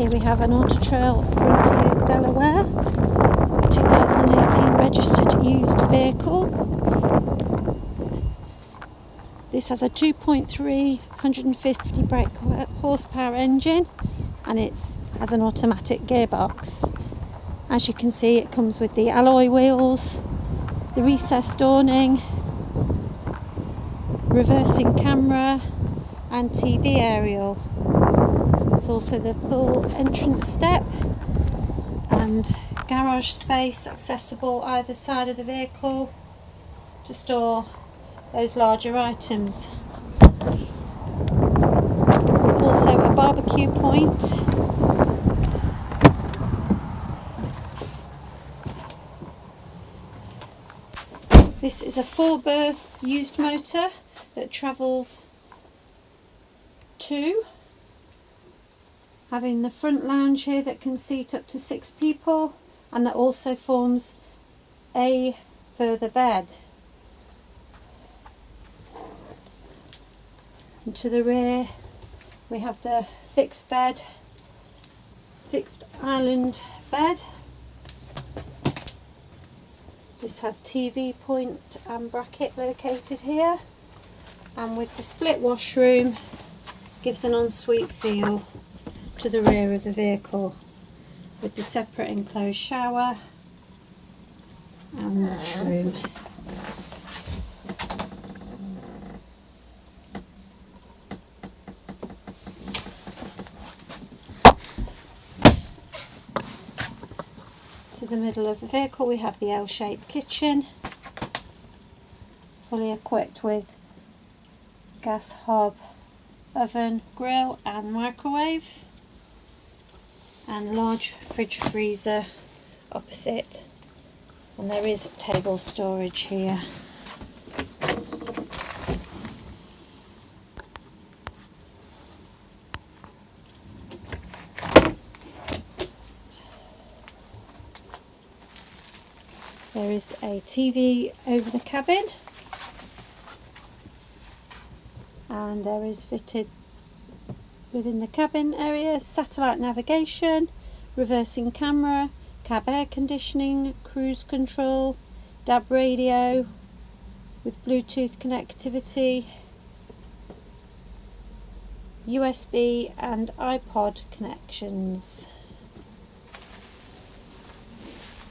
Here we have an Autotrail Frontier Delaware 2018 registered used vehicle. This has a 2.3 150 brake horsepower engine, and it has an automatic gearbox. As you can see, it comes with the alloy wheels, the recessed awning, reversing camera and TV aerial. There's also the full entrance step and garage space accessible either side of the vehicle to store those larger items. There's also a barbecue point. This is a four-berth used motor that travels two, having the front lounge here that can seat up to 6 people, and that also forms a further bed. And to the rear we have the fixed island bed. This has TV point and bracket located here, and with the split washroom gives an ensuite feel to the rear of the vehicle, with the separate enclosed shower and washroom. To the middle of the vehicle we have the L-shaped kitchen, fully equipped with gas hob, oven, grill and microwave, and large fridge freezer opposite, and there is table storage here. There is a TV over the cabin, and there is fitted within the cabin area satellite navigation, reversing camera, cab air conditioning, cruise control, DAB radio with Bluetooth connectivity, USB and iPod connections.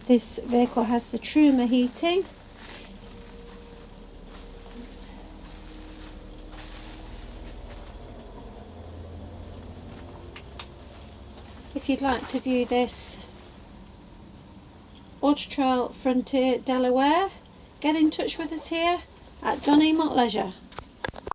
This vehicle has the Truma heating. If you'd like to view this Autotrail Frontier Delaware, get in touch with us here at Dometic Leisure.